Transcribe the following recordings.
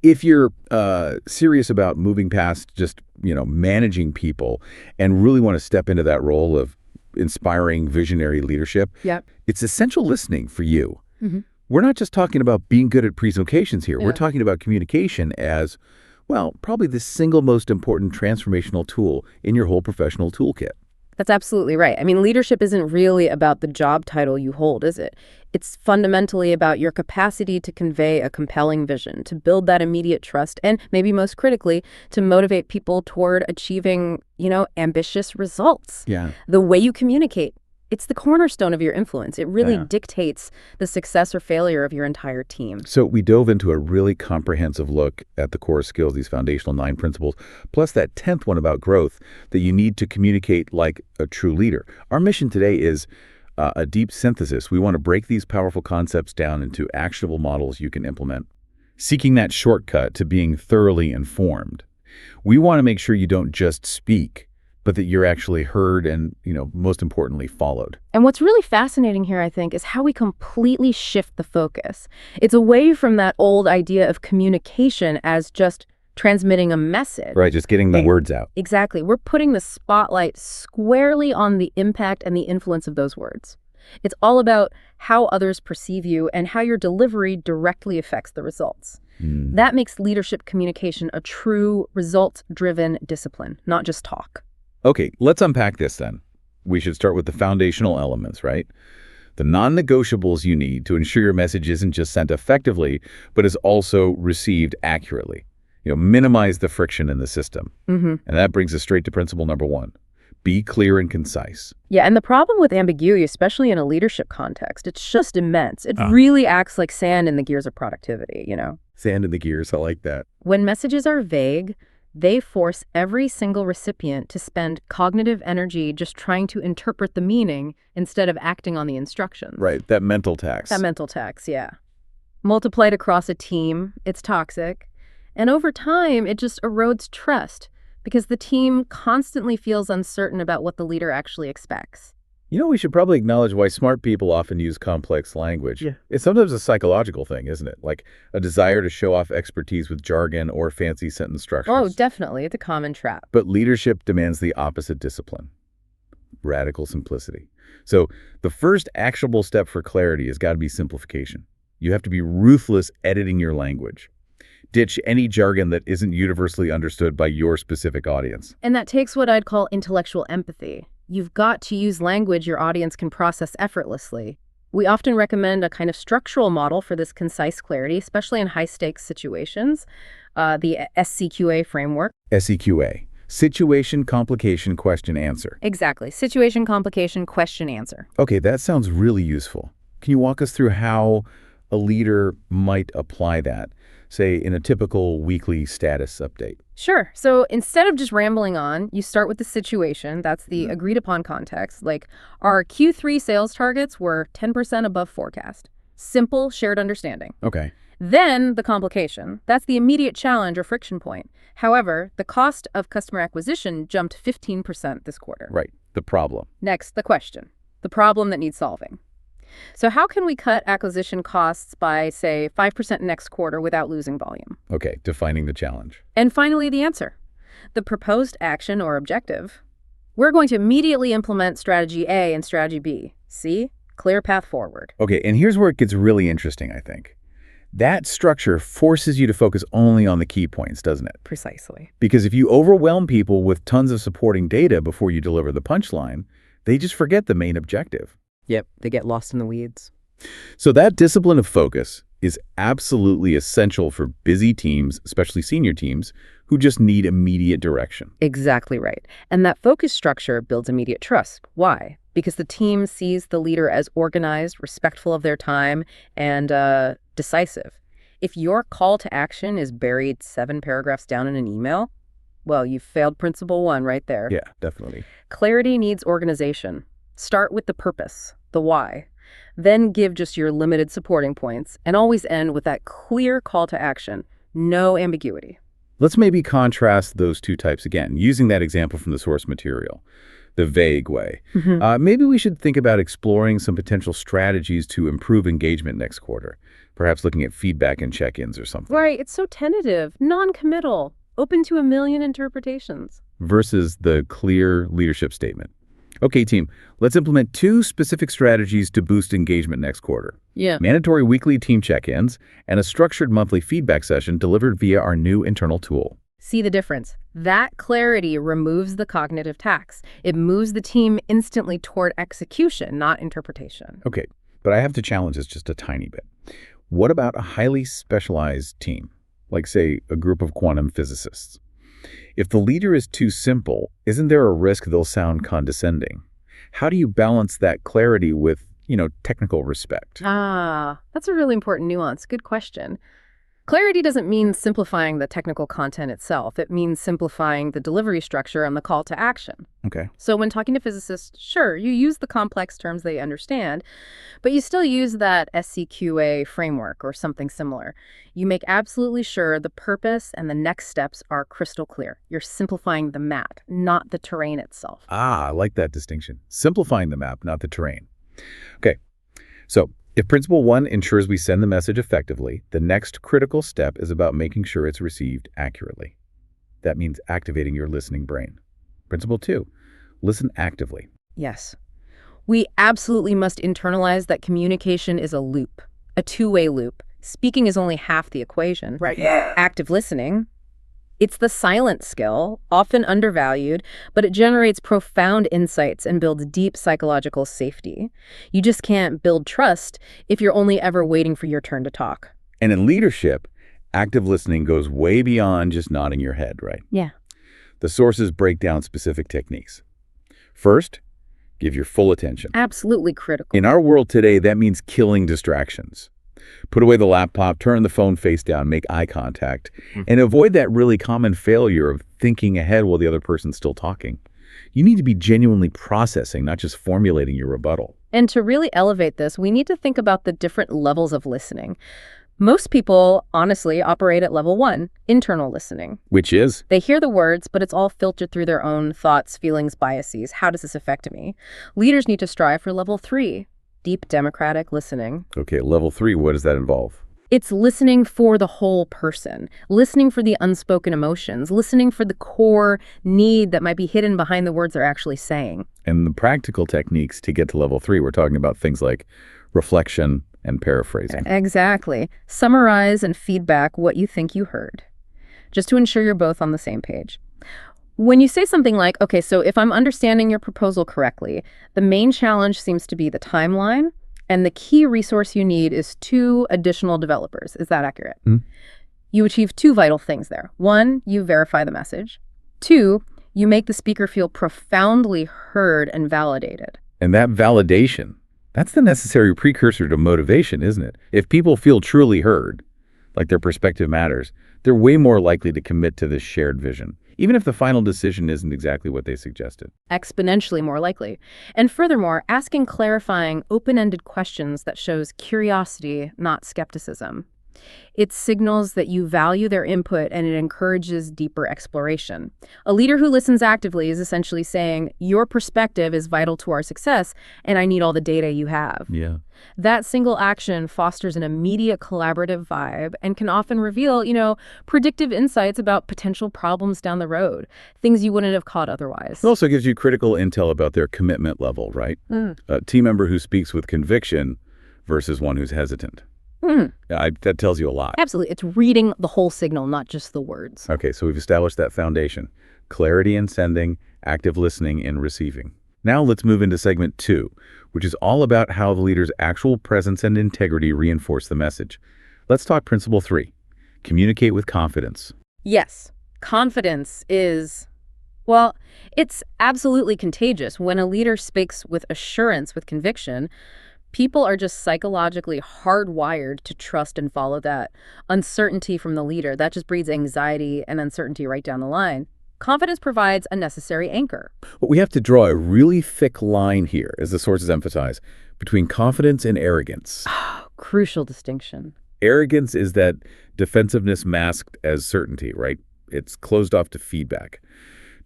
If you're serious about moving past just, managing people and really want to step into that role of inspiring visionary leadership, Yep. it's essential listening for you. Mm-hmm. We're not just talking about being good at presentations here. Yeah. We're talking about communication as, well, probably the single most important transformational tool in your whole professional toolkit. That's absolutely right. I mean, leadership isn't really about the job title you hold, is it? It's fundamentally about your capacity to convey a compelling vision, to build that immediate trust, and maybe most critically, to motivate people toward achieving, ambitious results. Yeah. The way you communicate, it's the cornerstone of your influence. It really dictates the success or failure of your entire team. So we dove into a really comprehensive look at the core skills, these foundational 9 principles, plus that 10th one about growth that you need to communicate like a true leader. Our mission today is a deep synthesis. We want to break these powerful concepts down into actionable models you can implement, seeking that shortcut to being thoroughly informed. We want to make sure you don't just speak, but that you're actually heard and, most importantly, followed. And what's really fascinating here, I think, is how we completely shift the focus. It's away from that old idea of communication as just transmitting a message. Right, just getting the words out. Exactly. We're putting the spotlight squarely on the impact and the influence of those words. It's all about how others perceive you and how your delivery directly affects the results. That makes leadership communication a true results-driven discipline, not just talk. Okay, let's unpack this then. We should start with the foundational elements, right? The non-negotiables you need to ensure your message isn't just sent effectively, but is also received accurately. Minimize the friction in the system. And that brings us straight to principle number 1. Be clear and concise. Yeah, and the problem with ambiguity, especially in a leadership context, it's just immense. It really acts like sand in the gears of productivity, Sand in the gears, I like that. When messages are vague, they force every single recipient to spend cognitive energy just trying to interpret the meaning instead of acting on the instructions. Right, that mental tax. That mental tax, yeah. Multiplied across a team, it's toxic. And over time, it just erodes trust because the team constantly feels uncertain about what the leader actually expects. We should probably acknowledge why smart people often use complex language. Yeah. It's sometimes a psychological thing, isn't it? Like a desire to show off expertise with jargon or fancy sentence structures. Oh, definitely. It's a common trap. But leadership demands the opposite discipline, radical simplicity. So the first actionable step for clarity has got to be simplification. You have to be ruthless editing your language. Ditch any jargon that isn't universally understood by your specific audience. And that takes what I'd call intellectual empathy. You've got to use language your audience can process effortlessly. We often recommend a kind of structural model for this concise clarity, especially in high-stakes situations, the SCQA framework. SCQA, situation, complication, question, answer. Exactly. Situation, complication, question, answer. Okay, that sounds really useful. Can you walk us through how a leader might apply that, say, in a typical weekly status update? Sure. So instead of just rambling on, you start with the situation. That's the agreed upon context. Like, our Q3 sales targets were 10% above forecast. Simple, shared understanding. Okay. Then the complication. That's the immediate challenge or friction point. However, the cost of customer acquisition jumped 15% this quarter. Right. The problem. Next, the question. The problem that needs solving. So how can we cut acquisition costs by, say, 5% next quarter without losing volume? Okay, defining the challenge. And finally, the answer. The proposed action or objective. We're going to immediately implement strategy A and strategy B. See? Clear path forward. Okay, and here's where it gets really interesting, I think. That structure forces you to focus only on the key points, doesn't it? Precisely. Because if you overwhelm people with tons of supporting data before you deliver the punchline, they just forget the main objective. Yep, they get lost in the weeds. So that discipline of focus is absolutely essential for busy teams, especially senior teams, who just need immediate direction. Exactly right. And that focus structure builds immediate trust. Why? Because the team sees the leader as organized, respectful of their time, and decisive. If your call to action is buried 7 paragraphs down in an email, well, you've failed principle 1 right there. Yeah, definitely. Clarity needs organization. Start with the purpose, the why. Then give just your limited supporting points, and always end with that clear call to action. No ambiguity. Let's maybe contrast those two types again, using that example from the source material. the vague way. Mhm. Maybe we should think about exploring some potential strategies to improve engagement next quarter, perhaps looking at feedback and check-ins or something, Right, it's so tentative, non-committal, open to a million interpretations. versus the clear leadership statement. Okay, team, let's implement 2 specific strategies to boost engagement next quarter. Yeah. Mandatory weekly team check-ins and a structured monthly feedback session delivered via our new internal tool. See the difference? That clarity removes the cognitive tax. It moves the team instantly toward execution, not interpretation. Okay, but I have to challenge this just a tiny bit. What about a highly specialized team, like, say, a group of quantum physicists? If the leader is too simple, isn't there a risk they'll sound condescending? How do you balance that clarity with, technical respect? That's a really important nuance. Good question. Clarity doesn't mean simplifying the technical content itself. It means simplifying the delivery structure and the call to action. Okay. So when talking to physicists, sure, you use the complex terms they understand, but you still use that SCQA framework or something similar. You make absolutely sure the purpose and the next steps are crystal clear. You're simplifying the map, not the terrain itself. I like that distinction. Simplifying the map, not the terrain. Okay, so if Principle 1 ensures we send the message effectively, the next critical step is about making sure it's received accurately. That means activating your listening brain. Principle 2, listen actively. Yes. We absolutely must internalize that communication is a loop, a two-way loop. Speaking is only half the equation. Right. Yeah. Active listening, it's the silent skill, often undervalued, but it generates profound insights and builds deep psychological safety. You just can't build trust if you're only ever waiting for your turn to talk. And in leadership, active listening goes way beyond just nodding your head, right? Yeah. The sources break down specific techniques. First, give your full attention. Absolutely critical. In our world today, that means killing distractions. Put away the laptop, turn the phone face down, make eye contact, and avoid that really common failure of thinking ahead while the other person's still talking. You need to be genuinely processing, not just formulating your rebuttal. And to really elevate this, we need to think about the different levels of listening. Most people, honestly, operate at level 1, internal listening. Which is? They hear the words, but it's all filtered through their own thoughts, feelings, biases. How does this affect me? Leaders need to strive for level 3, deep democratic listening. Okay, level 3, what does that involve? It's listening for the whole person, listening for the unspoken emotions, listening for the core need that might be hidden behind the words they're actually saying. And the practical techniques to get to level 3, we're talking about things like reflection and paraphrasing. Exactly. Summarize and feedback what you think you heard, just to ensure you're both on the same page. When you say something like, okay, so if I'm understanding your proposal correctly, the main challenge seems to be the timeline, and the key resource you need is 2 additional developers. Is that accurate? You achieve 2 vital things there. 1, you verify the message. 2, you make the speaker feel profoundly heard and validated. And that validation, that's the necessary precursor to motivation, isn't it? If people feel truly heard, like their perspective matters, they're way more likely to commit to this shared vision, even if the final decision isn't exactly what they suggested. Exponentially more likely. And furthermore, asking clarifying, open-ended questions that shows curiosity, not skepticism. It signals that you value their input and it encourages deeper exploration. A leader who listens actively is essentially saying, your perspective is vital to our success, and I need all the data you have. Yeah. That single action fosters an immediate collaborative vibe and can often reveal, predictive insights about potential problems down the road, things you wouldn't have caught otherwise. It also gives you critical intel about their commitment level, right? A team member who speaks with conviction versus one who's hesitant. That tells you a lot. Absolutely. It's reading the whole signal, not just the words. Okay, so we've established that foundation. Clarity in sending, active listening in receiving. Now let's move into segment 2, which is all about how the leader's actual presence and integrity reinforce the message. Let's talk principle 3, communicate with confidence. Yes, confidence is, well, it's absolutely contagious. When a leader speaks with assurance, with conviction, people are just psychologically hardwired to trust and follow that. Uncertainty from the leader, that just breeds anxiety and uncertainty right down the line. Confidence provides a necessary anchor. But we have to draw a really thick line here, as the sources emphasize, between confidence and arrogance. Crucial distinction. Arrogance is that defensiveness masked as certainty, right? It's closed off to feedback.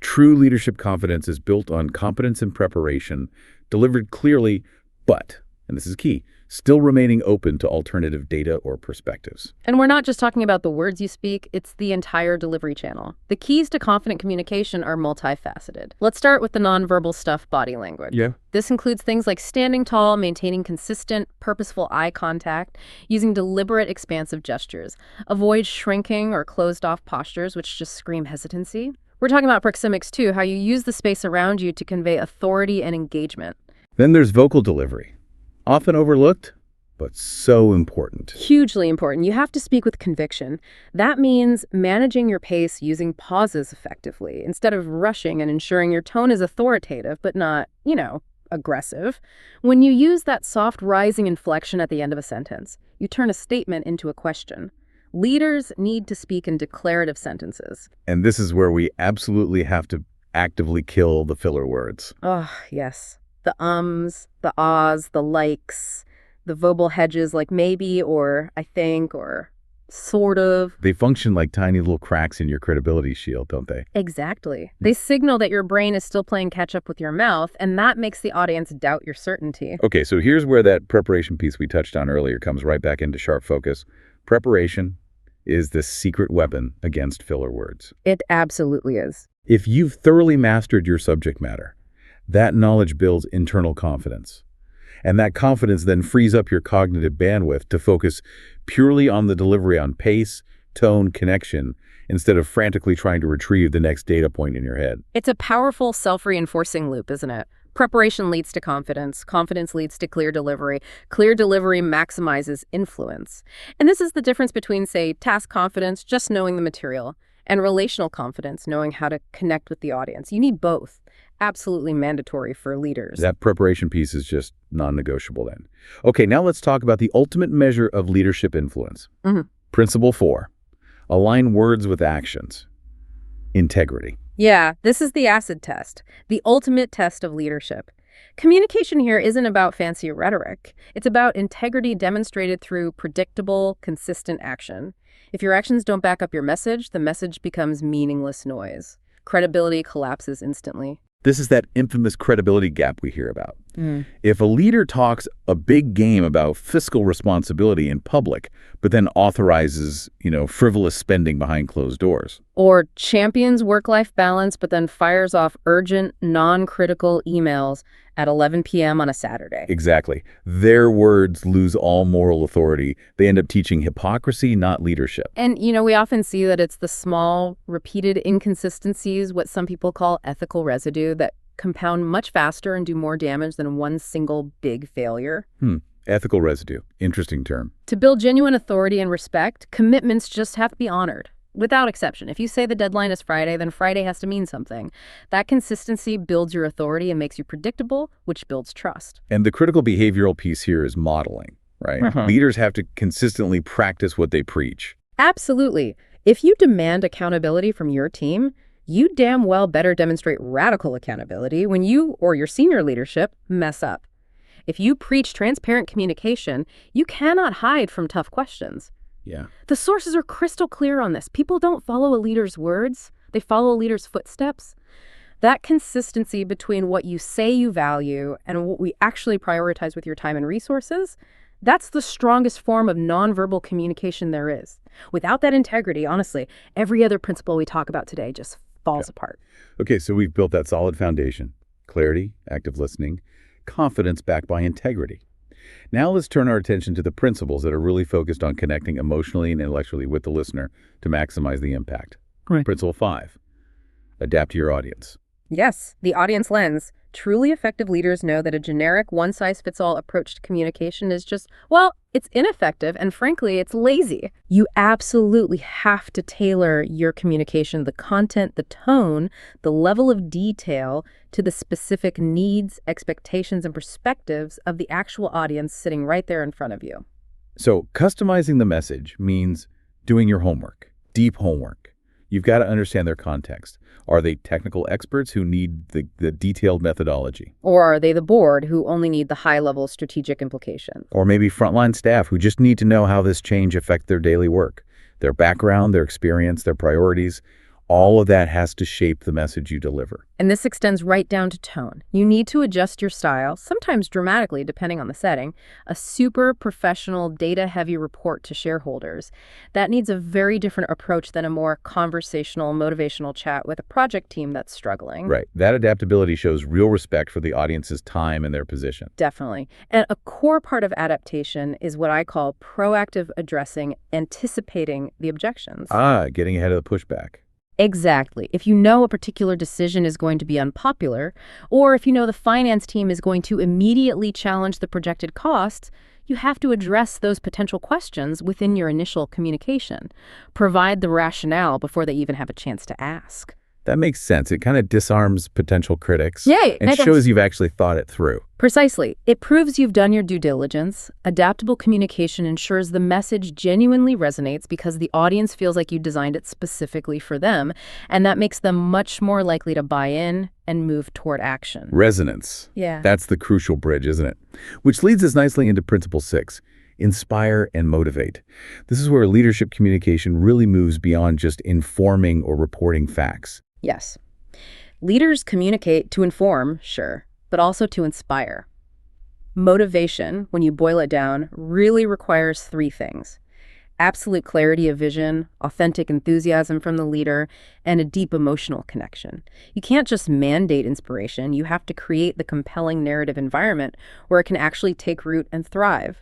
True leadership confidence is built on competence and preparation, delivered clearly, but, and this is key, still remaining open to alternative data or perspectives. And we're not just talking about the words you speak, it's the entire delivery channel. The keys to confident communication are multifaceted. Let's start with the nonverbal stuff, body language. Yeah. This includes things like standing tall, maintaining consistent, purposeful eye contact, using deliberate, expansive gestures. Avoid shrinking or closed-off postures, which just scream hesitancy. We're talking about proxemics, too, how you use the space around you to convey authority and engagement. Then there's vocal delivery. Often overlooked, but so important. Hugely important. You have to speak with conviction. That means managing your pace using pauses effectively, instead of rushing and ensuring your tone is authoritative, but not, aggressive. When you use that soft rising inflection at the end of a sentence, you turn a statement into a question. Leaders need to speak in declarative sentences. And this is where we absolutely have to actively kill the filler words. Oh, yes. The ums, the ahs, the likes, the verbal hedges like maybe or I think or sort of. They function like tiny little cracks in your credibility shield, don't they? Exactly. They signal that your brain is still playing catch up with your mouth, and that makes the audience doubt your certainty. Okay, so here's where that preparation piece we touched on earlier comes right back into sharp focus. Preparation is the secret weapon against filler words. It absolutely is. If you've thoroughly mastered your subject matter, that knowledge builds internal confidence. And that confidence then frees up your cognitive bandwidth to focus purely on the delivery on pace, tone, connection, instead of frantically trying to retrieve the next data point in your head. It's a powerful self-reinforcing loop, isn't it? Preparation leads to confidence. Confidence leads to clear delivery. Clear delivery maximizes influence. And this is the difference between, say, task confidence, just knowing the material, and relational confidence, knowing how to connect with the audience. You need both. Absolutely mandatory for leaders. That preparation piece is just non-negotiable then. Okay, now let's talk about the ultimate measure of leadership influence. Principle 4, align words with actions. Integrity. Yeah, this is the acid test, the ultimate test of leadership. Communication here isn't about fancy rhetoric. It's about integrity demonstrated through predictable, consistent action. If your actions don't back up your message, the message becomes meaningless noise. Credibility collapses instantly. This is that infamous credibility gap we hear about. If a leader talks a big game about fiscal responsibility in public, but then authorizes, frivolous spending behind closed doors. Or champions work-life balance, but then fires off urgent, non-critical emails at 11 p.m. on a Saturday. Exactly. Their words lose all moral authority. They end up teaching hypocrisy, not leadership. And, we often see that it's the small, repeated inconsistencies, what some people call ethical residue, that compound much faster and do more damage than one single big failure. Ethical residue. Interesting term. To build genuine authority and respect, commitments just have to be honored. Without exception. If you say the deadline is Friday, then Friday has to mean something. That consistency builds your authority and makes you predictable, which builds trust. And the critical behavioral piece here is modeling, right? Leaders have to consistently practice what they preach. Absolutely. If you demand accountability from your team, you damn well better demonstrate radical accountability when you or your senior leadership mess up. If you preach transparent communication, you cannot hide from tough questions. Yeah. The sources are crystal clear on this. People don't follow a leader's words. They follow a leader's footsteps. That consistency between what you say you value and what we actually prioritize with your time and resources, that's the strongest form of nonverbal communication there is. Without that integrity, honestly, every other principle we talk about today just falls apart. Okay, so we've built that solid foundation. Clarity, active listening, confidence backed by integrity. Now let's turn our attention to the principles that are really focused on connecting emotionally and intellectually with the listener to maximize the impact. Right. Principle 5, adapt to your audience. Yes, the audience lens. Truly effective leaders know that a generic one-size-fits-all approach to communication is just, it's ineffective and frankly, it's lazy. You absolutely have to tailor your communication, the content, the tone, the level of detail to the specific needs, expectations, and perspectives of the actual audience sitting right there in front of you. So customizing the message means doing your homework, deep homework. You've got to understand their context. Are they technical experts who need the detailed methodology? Or are they the board who only need the high-level strategic implications? Or maybe frontline staff who just need to know how this change affects their daily work, their background, their experience, their priorities. All of that has to shape the message you deliver. And this extends right down to tone. You need to adjust your style, sometimes dramatically depending on the setting. A super professional, data-heavy report to shareholders. That needs a very different approach than a more conversational, motivational chat with a project team that's struggling. Right. That adaptability shows real respect for the audience's time and their position. Definitely. And a core part of adaptation is what I call proactive addressing, anticipating the objections. Getting ahead of the pushback. Exactly. If you know a particular decision is going to be unpopular, or if you know the finance team is going to immediately challenge the projected costs, you have to address those potential questions within your initial communication. Provide the rationale before they even have a chance to ask. That makes sense. It kind of disarms potential critics Yay! and shows you've actually thought it through. Precisely. It proves you've done your due diligence. Adaptable communication ensures the message genuinely resonates because the audience feels like you designed it specifically for them, and that makes them much more likely to buy in and move toward action. Resonance. Yeah. That's the crucial bridge, isn't it? Which leads us nicely into Principle 6. Inspire and motivate. This is where leadership communication really moves beyond just informing or reporting facts. Yes. Leaders communicate to inform, sure, but also to inspire. Motivation, when you boil it down, really requires three things: absolute clarity of vision, authentic enthusiasm from the leader, and a deep emotional connection. You can't just mandate inspiration. You have to create the compelling narrative environment where it can actually take root and thrive.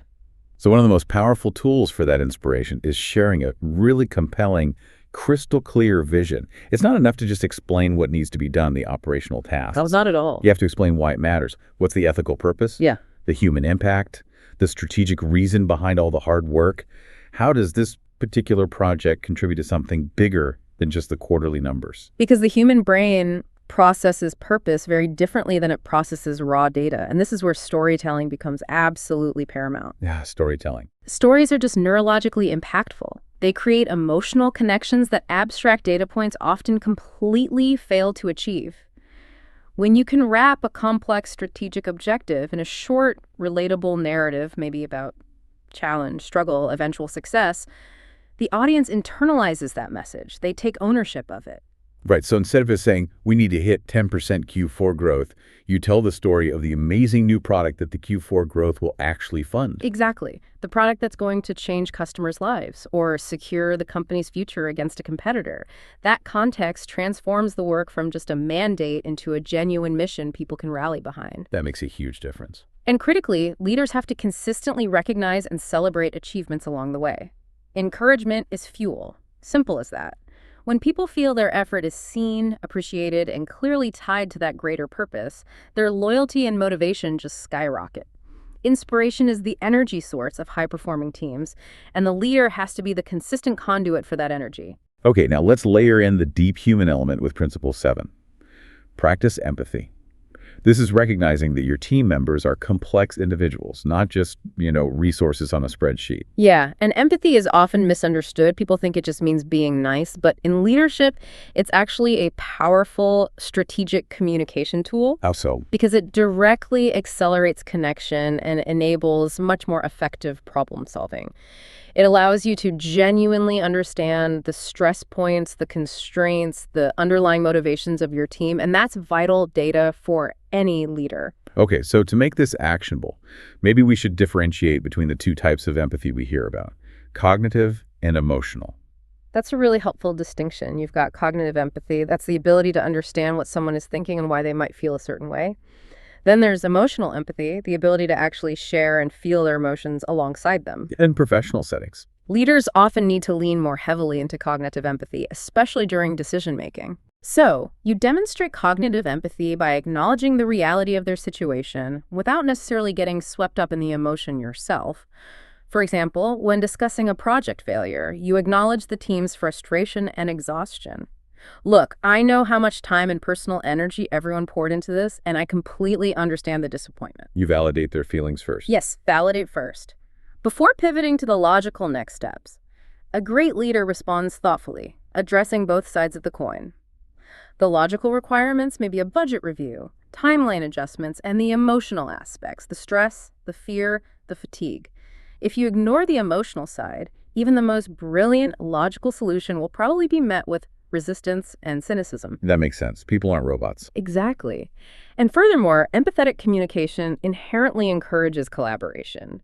So one of the most powerful tools for that inspiration is sharing a really compelling, crystal clear vision. It's not enough to just explain what needs to be done, the operational tasks. That was not at all. You have to explain why it matters. What's the ethical purpose? Yeah. The human impact, the strategic reason behind all the hard work. How does this particular project contribute to something bigger than just the quarterly numbers? Because the human brain processes purpose very differently than it processes raw data. And this is where storytelling becomes absolutely paramount. Yeah, storytelling. Stories are just neurologically impactful. They create emotional connections that abstract data points often completely fail to achieve. When you can wrap a complex strategic objective in a short, relatable narrative, maybe about challenge, struggle, eventual success, the audience internalizes that message. They take ownership of it. Right. So instead of just saying, we need to hit 10% Q4 growth, you tell the story of the amazing new product that the Q4 growth will actually fund. Exactly. The product that's going to change customers' lives or secure the company's future against a competitor. That context transforms the work from just a mandate into a genuine mission people can rally behind. That makes a huge difference. And critically, leaders have to consistently recognize and celebrate achievements along the way. Encouragement is fuel. Simple as that. When people feel their effort is seen, appreciated, and clearly tied to that greater purpose, their loyalty and motivation just skyrocket. Inspiration is the energy source of high-performing teams, and the leader has to be the consistent conduit for that energy. Okay, now let's layer in the deep human element with Principle 7. Practice empathy. This is recognizing that your team members are complex individuals, not just, resources on a spreadsheet. Yeah, and empathy is often misunderstood. People think it just means being nice, but in leadership, it's actually a powerful strategic communication tool. How so? Because it directly accelerates connection and enables much more effective problem solving. It allows you to genuinely understand the stress points, the constraints, the underlying motivations of your team, and that's vital data for any leader. Okay, so to make this actionable, maybe we should differentiate between the two types of empathy we hear about, cognitive and emotional. That's a really helpful distinction. You've got cognitive empathy. That's the ability to understand what someone is thinking and why they might feel a certain way. Then there's emotional empathy, the ability to actually share and feel their emotions alongside them. In professional settings. Leaders often need to lean more heavily into cognitive empathy, especially during decision-making. So, you demonstrate cognitive empathy by acknowledging the reality of their situation without necessarily getting swept up in the emotion yourself. For example, when discussing a project failure, you acknowledge the team's frustration and exhaustion. Look, I know how much time and personal energy everyone poured into this, and I completely understand the disappointment. You validate their feelings first. Yes, validate first. Before pivoting to the logical next steps, a great leader responds thoughtfully, addressing both sides of the coin. The logical requirements may be a budget review, timeline adjustments, and the emotional aspects, the stress, the fear, the fatigue. If you ignore the emotional side, even the most brilliant logical solution will probably be met with resistance, and cynicism. That makes sense. People aren't robots. Exactly. And furthermore, empathetic communication inherently encourages collaboration.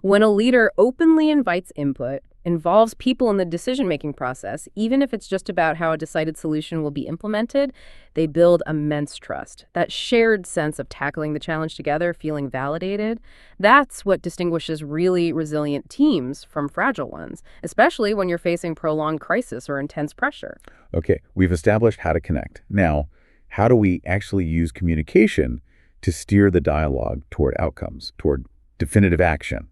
When a leader openly invites input, involves people in the decision-making process, even if it's just about how a decided solution will be implemented, they build immense trust. That shared sense of tackling the challenge together, feeling validated, that's what distinguishes really resilient teams from fragile ones, especially when you're facing prolonged crisis or intense pressure. Okay, we've established how to connect. Now, how do we actually use communication to steer the dialogue toward outcomes, toward definitive action?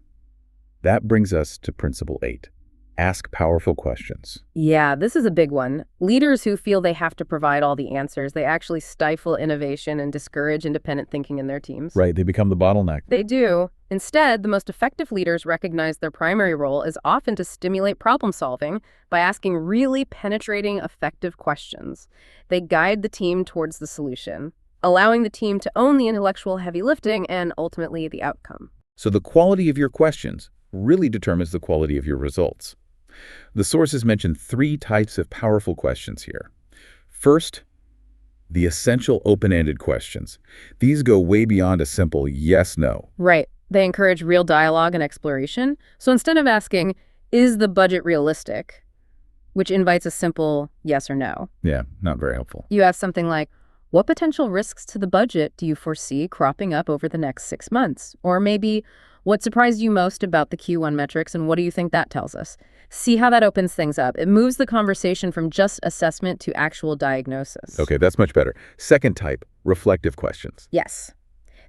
That brings us to Principle 8. Ask powerful questions. Yeah, this is a big one. Leaders who feel they have to provide all the answers, they actually stifle innovation and discourage independent thinking in their teams. Right, they become the bottleneck. They do. Instead, the most effective leaders recognize their primary role is often to stimulate problem solving by asking really penetrating, effective questions. They guide the team towards the solution, allowing the team to own the intellectual heavy lifting and ultimately the outcome. So the quality of your questions really determines the quality of your results. The sources mention 3 types of powerful questions here. First, the essential open-ended questions. These go way beyond a simple yes/no. Right. They encourage real dialogue and exploration. So instead of asking, is the budget realistic, which invites a simple yes or no, Yeah, not very helpful. you ask something like, what potential risks to the budget do you foresee cropping up over the next 6 months? Or maybe, what surprised you most about the Q1 metrics and what do you think that tells us? See how that opens things up. It moves the conversation from just assessment to actual diagnosis. Okay, that's much better. Second type, reflective questions. Yes.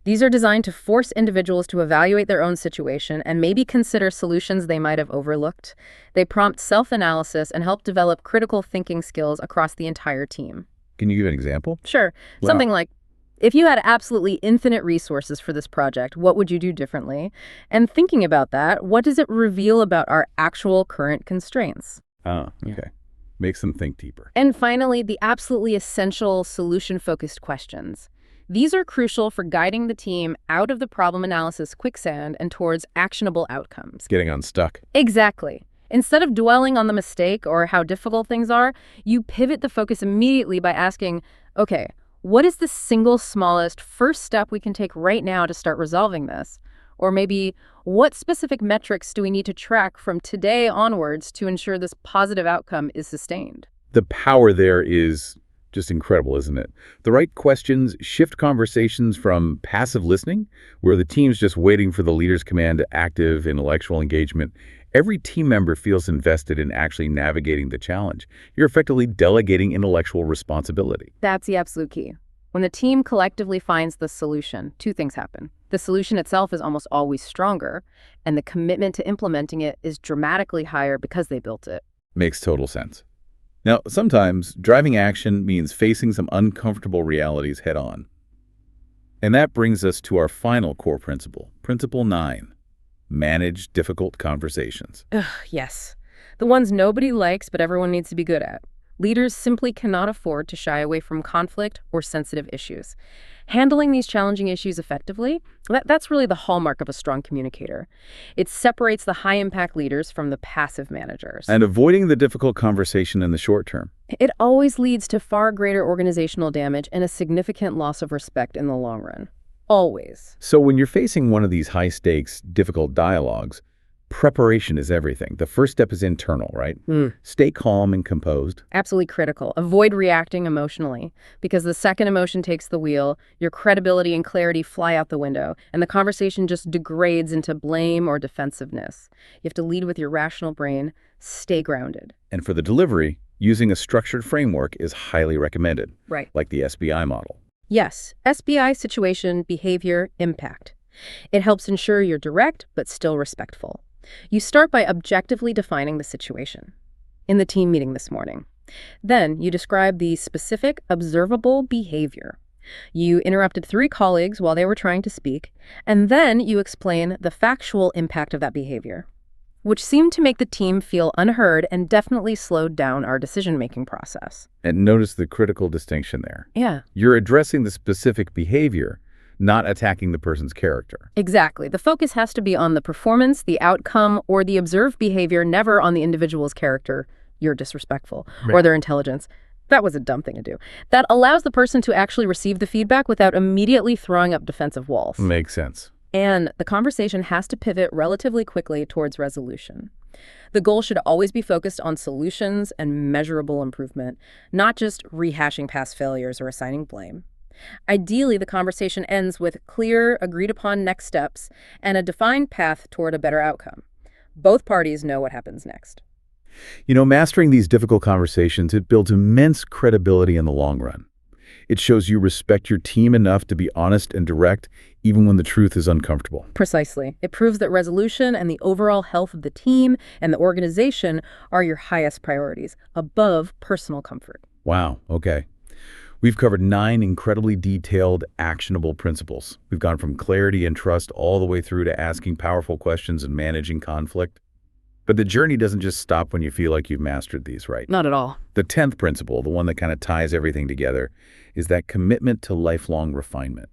These are designed to force individuals to evaluate their own situation and maybe consider solutions they might have overlooked. They prompt self-analysis and help develop critical thinking skills across the entire team. Can you give an example? Sure. Wow. Something like, if you had absolutely infinite resources for this project, what would you do differently? And thinking about that, what does it reveal about our actual current constraints? Okay. Makes them think deeper. And finally, the absolutely essential solution-focused questions. These are crucial for guiding the team out of the problem analysis quicksand and towards actionable outcomes. Getting unstuck. Exactly. Instead of dwelling on the mistake or how difficult things are, you pivot the focus immediately by asking, okay, what is the single smallest first step we can take right now to start resolving this? Or maybe, what specific metrics do we need to track from today onwards to ensure this positive outcome is sustained? The power there is just incredible, isn't it? The right questions shift conversations from passive listening, where the team's just waiting for the leader's command, to active intellectual engagement. Every team member feels invested in actually navigating the challenge. You're effectively delegating intellectual responsibility. That's the absolute key. When the team collectively finds the solution, 2 things happen. The solution itself is almost always stronger, and the commitment to implementing it is dramatically higher because they built it. Makes total sense. Now, sometimes driving action means facing some uncomfortable realities head on. And that brings us to our final core principle, Principle 9. Manage difficult conversations. Ugh, yes. The ones nobody likes but everyone needs to be good at. Leaders simply cannot afford to shy away from conflict or sensitive issues. Handling these challenging issues effectively, that's really the hallmark of a strong communicator. It separates the high-impact leaders from the passive managers. And avoiding the difficult conversation in the short term. It always leads to far greater organizational damage and a significant loss of respect in the long run. Always. So when you're facing one of these high-stakes, difficult dialogues, preparation is everything. The first step is internal, right? Stay calm and composed. Absolutely critical. Avoid reacting emotionally, because the second emotion takes the wheel, your credibility and clarity fly out the window, and the conversation just degrades into blame or defensiveness. You have to lead with your rational brain. Stay grounded. And for the delivery, using a structured framework is highly recommended. Right. Like the SBI model. Yes, SBI, situation, behavior, impact. It helps ensure you're direct but still respectful. You start by objectively defining the situation. In the team meeting this morning. Then you describe the specific, observable behavior. You interrupted 3 colleagues while they were trying to speak, and then you explain the factual impact of that behavior, which seemed to make the team feel unheard and definitely slowed down our decision-making process. And notice the critical distinction there. Yeah. You're addressing the specific behavior, not attacking the person's character. Exactly. The focus has to be on the performance, the outcome, or the observed behavior, never on the individual's character, you're disrespectful, or their intelligence. That was a dumb thing to do. That allows the person to actually receive the feedback without immediately throwing up defensive walls. Makes sense. And the conversation has to pivot relatively quickly towards resolution. The goal should always be focused on solutions and measurable improvement, not just rehashing past failures or assigning blame. Ideally, the conversation ends with clear, agreed-upon next steps and a defined path toward a better outcome. Both parties know what happens next. Mastering these difficult conversations, it builds immense credibility in the long run. It shows you respect your team enough to be honest and direct, even when the truth is uncomfortable. Precisely. It proves that resolution and the overall health of the team and the organization are your highest priorities, above personal comfort. Wow, okay. We've covered 9 incredibly detailed, actionable principles. We've gone from clarity and trust all the way through to asking powerful questions and managing conflict. But the journey doesn't just stop when you feel like you've mastered these, right? Not at all. The 10th principle, the one that kind of ties everything together, is that commitment to lifelong refinement.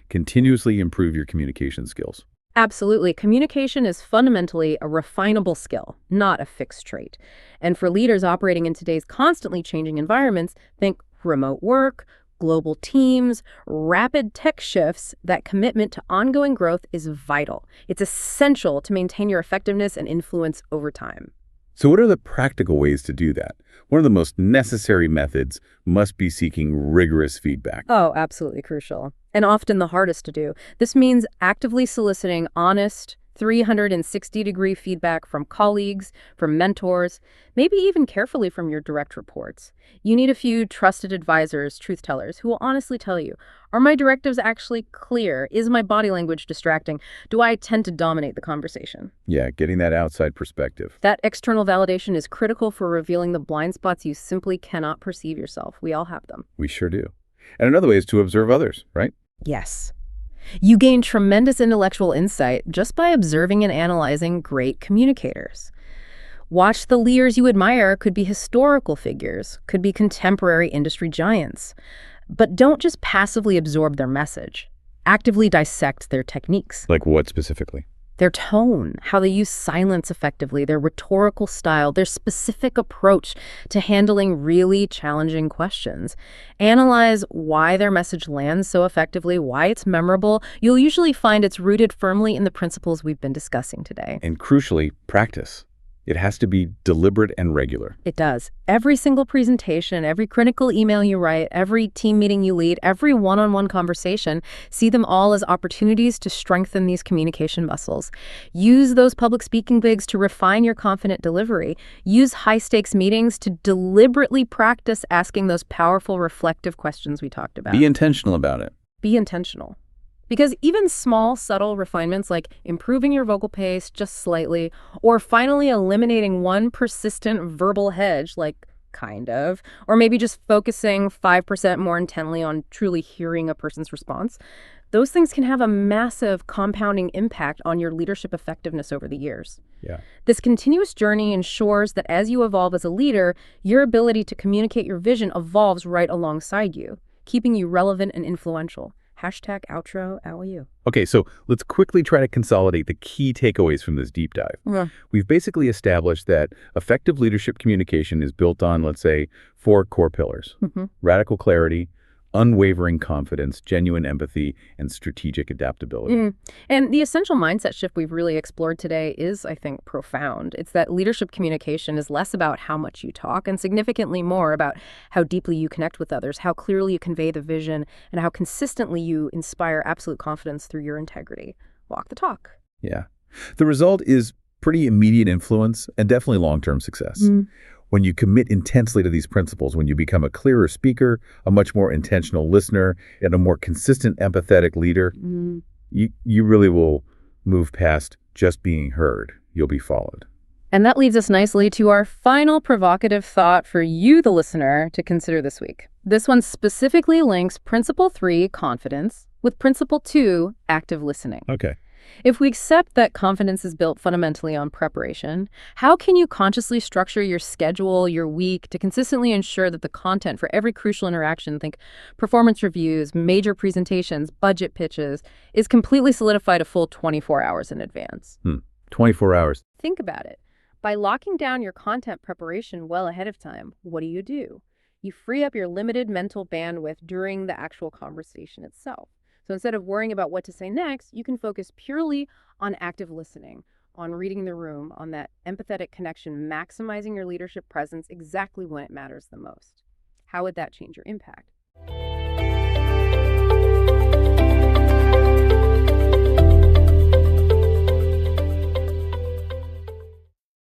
Continuously improve your communication skills. Absolutely. Communication is fundamentally a refinable skill, not a fixed trait. And for leaders operating in today's constantly changing environments, think remote work, global teams, rapid tech shifts, that commitment to ongoing growth is vital. It's essential to maintain your effectiveness and influence over time. So what are the practical ways to do that? One of the most necessary methods must be seeking rigorous feedback. Oh, absolutely crucial. And often the hardest to do. This means actively soliciting honest, 360-degree feedback from colleagues, from mentors, maybe even carefully from your direct reports. You need a few trusted advisors, truth tellers, who will honestly tell you, are my directives actually clear? Is my body language distracting? Do I tend to dominate the conversation? Yeah, getting that outside perspective. That external validation is critical for revealing the blind spots you simply cannot perceive yourself. We all have them. We sure do. And another way is to observe others, right? Yes. You gain tremendous intellectual insight just by observing and analyzing great communicators. Watch the leaders you admire. Could be historical figures, could be contemporary industry giants. But don't just passively absorb their message. Actively dissect their techniques. Like what specifically? Their tone, how they use silence effectively, their rhetorical style, their specific approach to handling really challenging questions. Analyze why their message lands so effectively, why it's memorable. You'll usually find it's rooted firmly in the principles we've been discussing today. And crucially, practice. It has to be deliberate and regular. It does. Every single presentation, every critical email you write, every team meeting you lead, every one-on-one conversation, see them all as opportunities to strengthen these communication muscles. Use those public speaking gigs to refine your confident delivery. Use high-stakes meetings to deliberately practice asking those powerful, reflective questions we talked about. Be intentional about it. Be intentional. Because even small, subtle refinements like improving your vocal pace just slightly, or finally eliminating one persistent verbal hedge, like kind of, or maybe just focusing 5% more intently on truly hearing a person's response, those things can have a massive compounding impact on your leadership effectiveness over the years. Yeah. This continuous journey ensures that as you evolve as a leader, your ability to communicate your vision evolves right alongside you, keeping you relevant and influential. Hashtag outro, how are you? Okay, so let's quickly try to consolidate the key takeaways from this deep dive. Yeah. We've basically established that effective leadership communication is built on, let's say, 4 core pillars. Radical clarity, unwavering confidence, genuine empathy, and strategic adaptability. And the essential mindset shift we've really explored today is, I think, profound. It's that leadership communication is less about how much you talk and significantly more about how deeply you connect with others, how clearly you convey the vision, and how consistently you inspire absolute confidence through your integrity. Walk the talk. Yeah. The result is pretty immediate influence and definitely long-term success. When you commit intensely to these principles, when you become a clearer speaker, a much more intentional listener, and a more consistent, empathetic leader, you really will move past just being heard. You'll be followed. And that leads us nicely to our final provocative thought for you, the listener, to consider this week. This one specifically links Principle 3, confidence, with Principle 2, active listening. Okay. If we accept that confidence is built fundamentally on preparation, how can you consciously structure your schedule, your week, to consistently ensure that the content for every crucial interaction, think performance reviews, major presentations, budget pitches, is completely solidified a full 24 hours in advance? 24 hours. Think about it. By locking down your content preparation well ahead of time, what do? You free up your limited mental bandwidth during the actual conversation itself. So instead of worrying about what to say next, you can focus purely on active listening, on reading the room, on that empathetic connection, maximizing your leadership presence exactly when it matters the most. How would that change your impact?